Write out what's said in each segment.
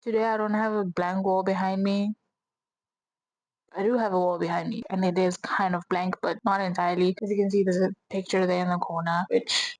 Today I don't have a blank wall behind me. I do have a wall behind me and it is kind of blank but not entirely. As you can see, there's a picture there in the corner which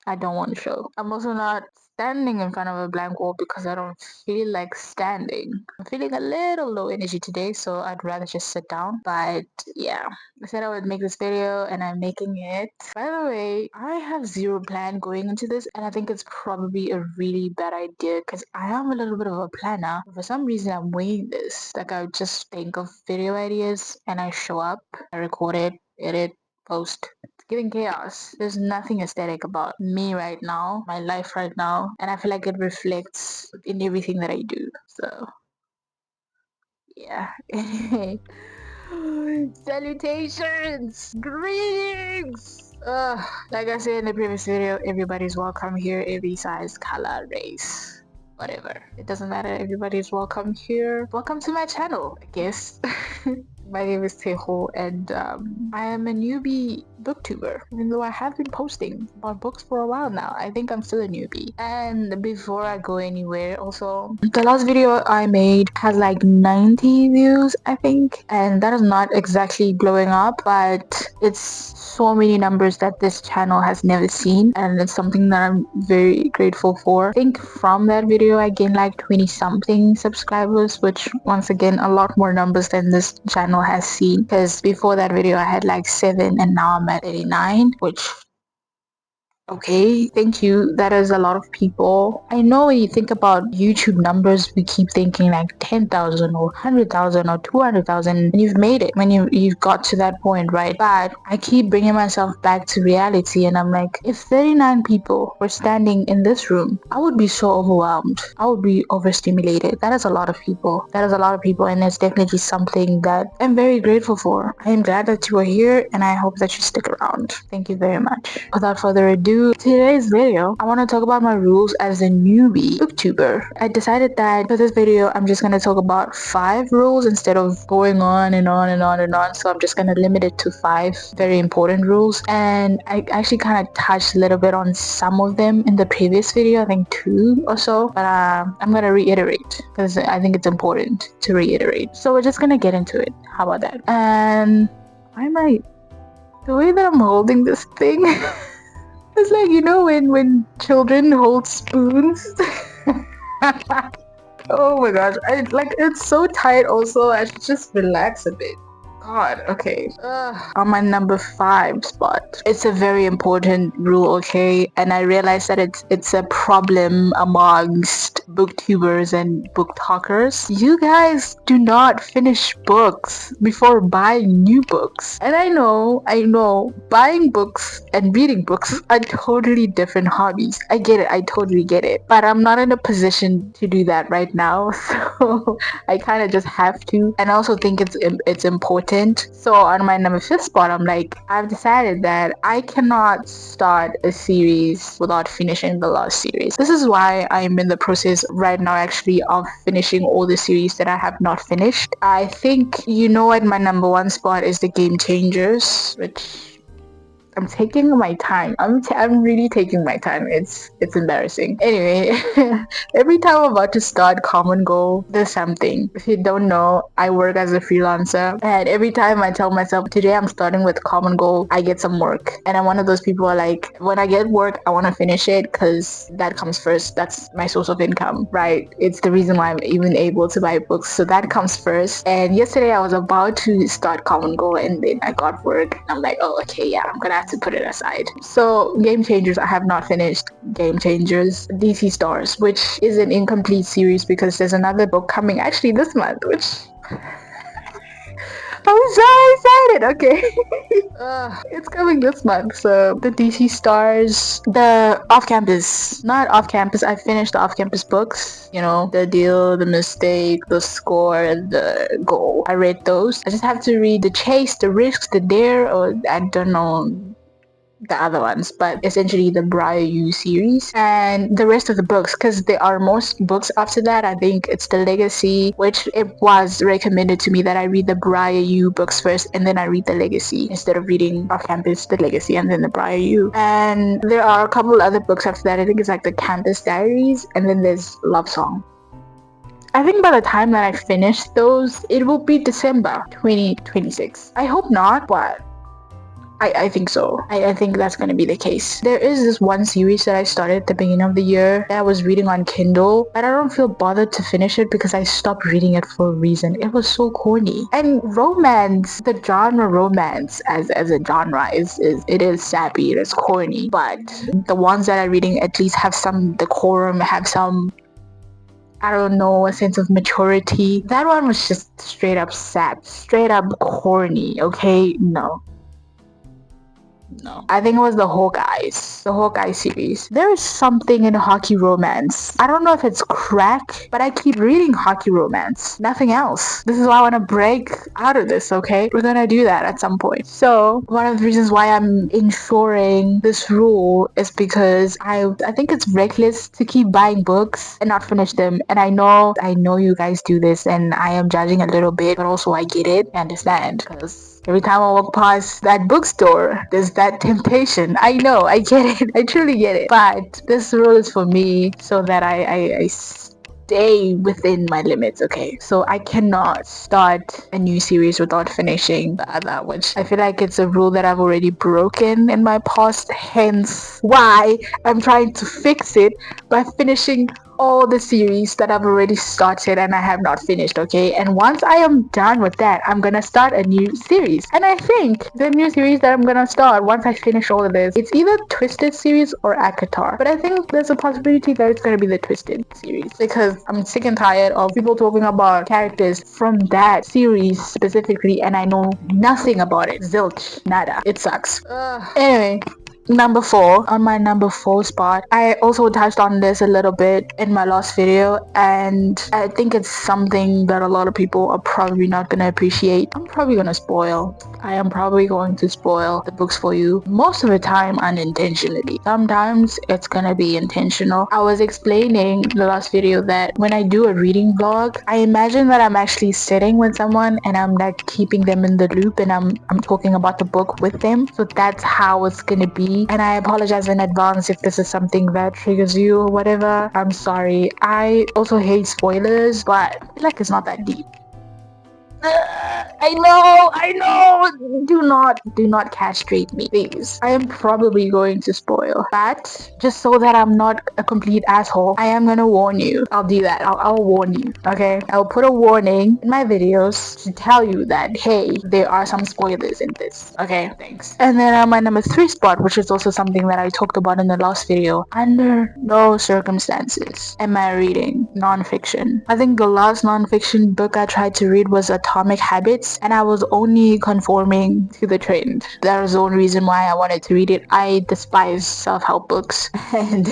I don't want to show. I'm also not standing in front of a blank wall because I don't feel like standing. I'm feeling a little low energy today, so I'd rather just sit down. But yeah, I said I would make this video and I'm making it. By the way, I have zero plan going into this and I think it's probably a really bad idea because I am a little bit of a planner. For some reason, I'm winging this. Like I just think of video ideas and I show up, I record it, edit, post. It's giving chaos. There's nothing aesthetic about me right now, my life right now, and I feel like it reflects in everything that I do. So, yeah. Salutations! Greetings! Like I said in the previous video, everybody's welcome here, every size, color, race, whatever. It doesn't matter, everybody's welcome here. Welcome to my channel, I guess. My name is Teho and I am a newbie booktuber, even though I have been posting about books for a while now. I think I'm still a newbie. And before I go anywhere, also, the last video I made has like 90 views, I think, and that is not exactly blowing up, but it's so many numbers that this channel has never seen, and it's something that I'm very grateful for. I think from that video I gained like 20 something subscribers, which once again a lot more numbers than this channel has seen, because before that video I had like 7 and now I'm at 89, which okay, thank you. That is a lot of people. I know when you think about YouTube numbers, we keep thinking like 10,000 or 100,000 or 200,000, and you've made it when you've got to that point, right? But I keep bringing myself back to reality, and I'm like, if 39 people were standing in this room, I would be so overwhelmed. I would be overstimulated. That is a lot of people. That is a lot of people, and it's definitely something that I'm very grateful for. I am glad that you are here, and I hope that you stick around. Thank you very much. Without further ado, today's video, I want to talk about my rules as a newbie booktuber. I decided that for this video, I'm just going to talk about 5 rules instead of going on and on and on and on. So I'm just going to limit it to 5 very important rules. And I actually kind of touched a little bit on some of them in the previous video, I think 2 or so. But I'm going to reiterate because I think it's important to reiterate. So we're just going to get into it. How about that? And the way that I'm holding this thing it's like, you know, when children hold spoons. Oh my gosh, it's so tight also. I should just relax a bit. God, okay. On my number 5 spot, it's a very important rule, okay? And I realize that it's a problem amongst booktubers and book talkers. You guys do not finish books before buying new books. And I know, buying books and reading books are totally different hobbies. I get it, I totally get it. But I'm not in a position to do that right now, so I kind of just have to. And I also think it's important. So on my number 5th spot, I'm like, I've decided that I cannot start a series without finishing the last series. This is why I'm in the process right now actually of finishing all the series that I have not finished. I think you know what my number 1 spot is, the Game Changers, which I'm taking my time. I'm really taking my time. It's embarrassing. Anyway, every time I'm about to start Common Goal, there's something. If you don't know, I work as a freelancer, and every time I tell myself today I'm starting with Common Goal, I get some work. And I'm one of those people like, when I get work, I want to finish it because that comes first. That's my source of income, right? It's the reason why I'm even able to buy books. So that comes first. And yesterday I was about to start Common Goal, and then I got work. I'm like, oh, okay, yeah, I'm gonna have to put it aside. So Game Changers, I have not finished Game Changers. DC Stars, which is an incomplete series because there's another book coming actually this month, which I'm so excited. Okay. It's coming this month. So the DC Stars, the off-campus, not off-campus. I finished the off-campus books. You know, the deal, the mistake, the score, and the goal. I read those. I just have to read the chase, the risks, the dare, or I don't know the other ones, but essentially the Briar U series and the rest of the books, because there are most books after that. I think it's the Legacy, which it was recommended to me that I read the Briar U books first and then I read the Legacy instead of reading off campus the Legacy and then the Briar U. And there are a couple other books after that. I think it's like the Campus Diaries, and then there's Love Song. I think by the time that I finish those, it will be December 2026. I hope not, but I think so. I think that's gonna be the case. There is this one series that I started at the beginning of the year that I was reading on Kindle, but I don't feel bothered to finish it because I stopped reading it for a reason. It was so corny. And romance, the genre romance as a genre is it is sappy, it is corny. But the ones that I'm reading at least have some decorum, have some, I don't know, a sense of maturity. That one was just straight up sap, straight up corny, okay? No. No. I think it was the Hawkeye series. There is something in hockey romance. I don't know if it's crack, but I keep reading hockey romance. Nothing else. This is why I want to break out of this, okay? We're gonna do that at some point. So, one of the reasons why I'm ensuring this rule is because I think it's reckless to keep buying books and not finish them. And I know you guys do this and I am judging a little bit, but also I get it. I understand. Because every time I walk past that bookstore, there's that temptation. I know, I get it. I truly get it. But this rule is for me so that I stay within my limits, okay? So I cannot start a new series without finishing the other, which I feel like it's a rule that I've already broken in my past, hence why I'm trying to fix it by finishing all the series that I've already started and I have not finished, okay? And once I am done with that, I'm gonna start a new series. And I think the new series that I'm gonna start once I finish all of this, it's either Twisted series or Akatar. But I think there's a possibility that it's gonna be the Twisted series because I'm sick and tired of people talking about characters from that series specifically and I know nothing about it. Zilch. Nada. It sucks. Anyway, number 4, on my number 4 spot, I also touched on this a little bit in my last video and I think it's something that a lot of people are probably not gonna appreciate. I am probably going to spoil the books for you most of the time unintentionally. Sometimes it's gonna be intentional. I was explaining in the last video that when I do a reading vlog, I imagine that I'm actually sitting with someone and I'm like keeping them in the loop and I'm talking about the book with them. So that's how it's gonna be. And I apologize in advance if this is something that triggers you or whatever. I'm sorry. I also hate spoilers, but I feel like it's not that deep. I know. Do not castrate me, please. I am probably going to spoil, but just so that I'm not a complete asshole, I am gonna warn you. I'll do that. I'll warn you. Okay. I'll put a warning in my videos to tell you that hey, there are some spoilers in this. Okay. Thanks. And then on my number 3 spot, which is also something that I talked about in the last video, under no circumstances am I reading non-fiction. I think the last non-fiction book I tried to read was Atomic Habits and I was only conforming to the trend. That was the only reason why I wanted to read it. I despise self-help books and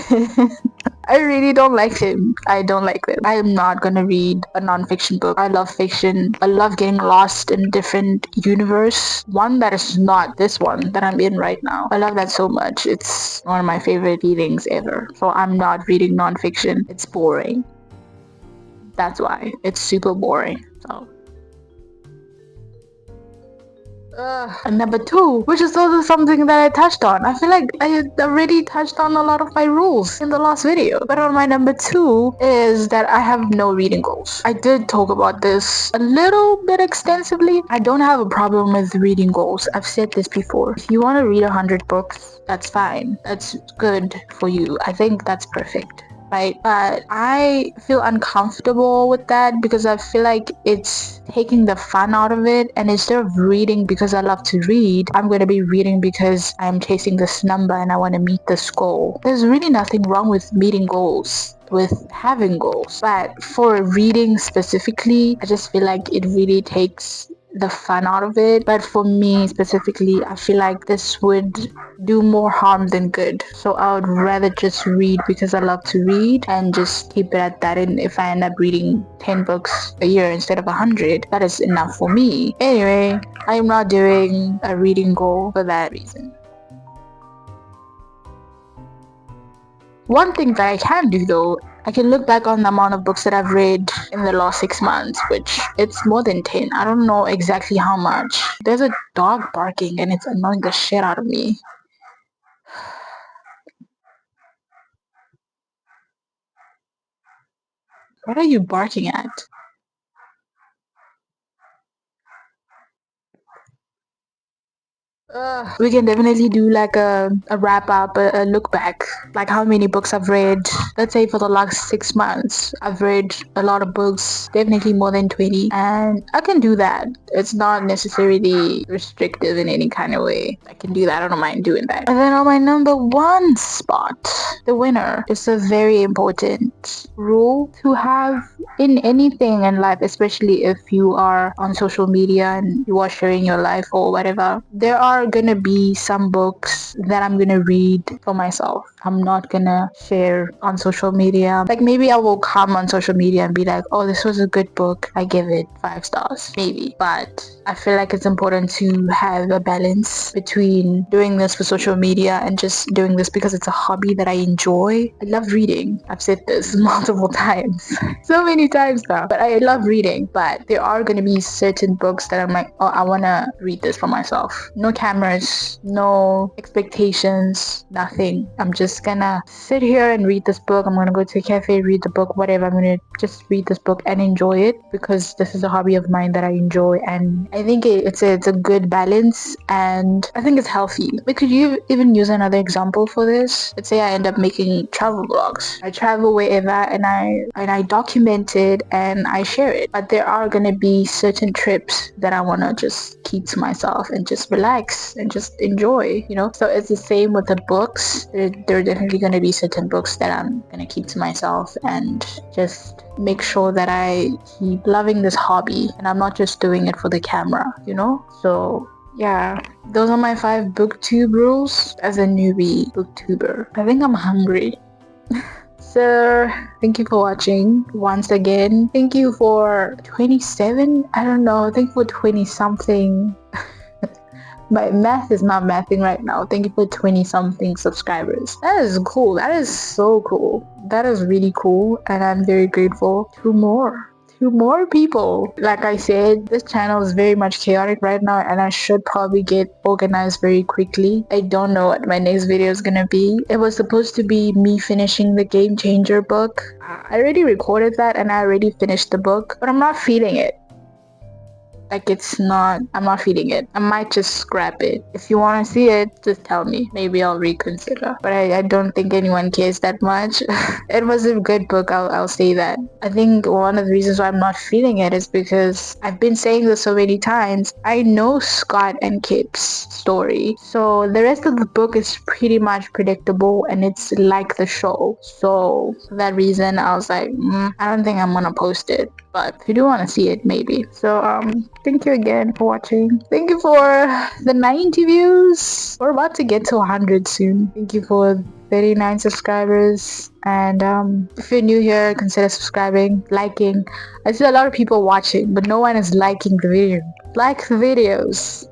I really don't like them. I don't like them. I am not gonna read a non-fiction book. I love fiction. I love getting lost in a different universe. One that is not this one that I'm in right now. I love that so much. It's one of my favorite feelings ever. So I'm not reading non-fiction. It's boring. That's why. It's super boring. So and number 2, which is also something that I touched on. I feel like I had already touched on a lot of my rules in the last video. But on my number 2 is that I have no reading goals. I did talk about this a little bit extensively. I don't have a problem with reading goals. I've said this before. If you want to read 100 books, that's fine. That's good for you. I think that's perfect. Right, but I feel uncomfortable with that because I feel like it's taking the fun out of it, and instead of reading because I love to read, I'm going to be reading because I'm chasing this number and I want to meet this goal. There's really nothing wrong with meeting goals, with having goals, but for reading specifically, I just feel like it really takes the fun out of it. But for me specifically, I feel like this would do more harm than good. So I would rather just read because I love to read and just keep it at that. And if I end up reading 10 books a year instead of 100, that is enough for me. Anyway, I am not doing a reading goal for that reason. One thing that I can do though, I can look back on the amount of books that I've read in the last 6 months, which it's more than 10. I don't know exactly how much. There's a dog barking and it's annoying the shit out of me. What are you barking at? We can definitely do like a wrap up, a look back, like how many books I've read. Let's say for the last 6 months, I've read a lot of books, definitely more than 20, and I can do that. It's not necessarily restrictive in any kind of way. I can do that, I don't mind doing that. And then on my number one spot, the winner is a very important rule to have in anything in life, especially if you are on social media and you are sharing your life or whatever. There are gonna be some books that I'm gonna read for myself. I'm not gonna share on social media. Like maybe I will come on social media and be like, oh, this was a good book, I give it 5 stars, maybe. But I feel like it's important to have a balance between doing this for social media and just doing this because it's a hobby that I enjoy. I love reading. I've said this multiple times. So many times now. But I love reading. But there are going to be certain books that I'm like, oh, I want to read this for myself. No cameras, no expectations, nothing. I'm just gonna sit here and read this book. I'm gonna go to a cafe, read the book, whatever. I'm gonna just read this book and enjoy it because this is a hobby of mine that I enjoy, and I think it's a good balance, and I think it's healthy. We could even use another example for this. Let's say I end up making travel vlogs. I travel wherever and I document it and I share it. But there are gonna be certain trips that I wanna just keep to myself and just relax and just enjoy, you know? So it's the same with the books. There are definitely gonna be certain books that I'm gonna keep to myself and just make sure that I keep loving this hobby and I'm not just doing it for the camera, you know? So yeah, those are my 5 booktube rules as a newbie booktuber. I think I'm hungry. So thank you for watching once again. Thank you for 27, I don't know, I think for 20 something. My math is not mathing right now. Thank you for 20 something subscribers. That is cool. That is so cool. That is really cool, and I'm very grateful. Two more people. Like I said, this channel is very much chaotic right now and I should probably get organized very quickly. I don't know what my next video is gonna be. It was supposed to be me finishing the Game Changer book. I already recorded that and I already finished the book, but I'm not feeling it. Like I'm not feeling it. I might just scrap it. If you want to see it, just tell me. Maybe I'll reconsider. But I don't think anyone cares that much. It was a good book, I'll say that. I think one of the reasons why I'm not feeling it is because I've been saying this so many times. I know Scott and Kip's story. So the rest of the book is pretty much predictable and it's like the show. So for that reason, I was like, I don't think I'm gonna post it. But if you do want to see it, maybe. So thank you again for watching. Thank you for the 90 views. We're about to get to 100 soon. Thank you for 39 subscribers. And if you're new here, consider subscribing, liking. I see a lot of people watching, but no one is liking the video. Like the videos.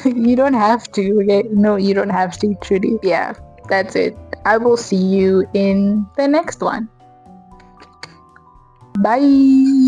You don't have to, okay? No, you don't have to, truly. Yeah, that's it. I will see you in the next one. Bye.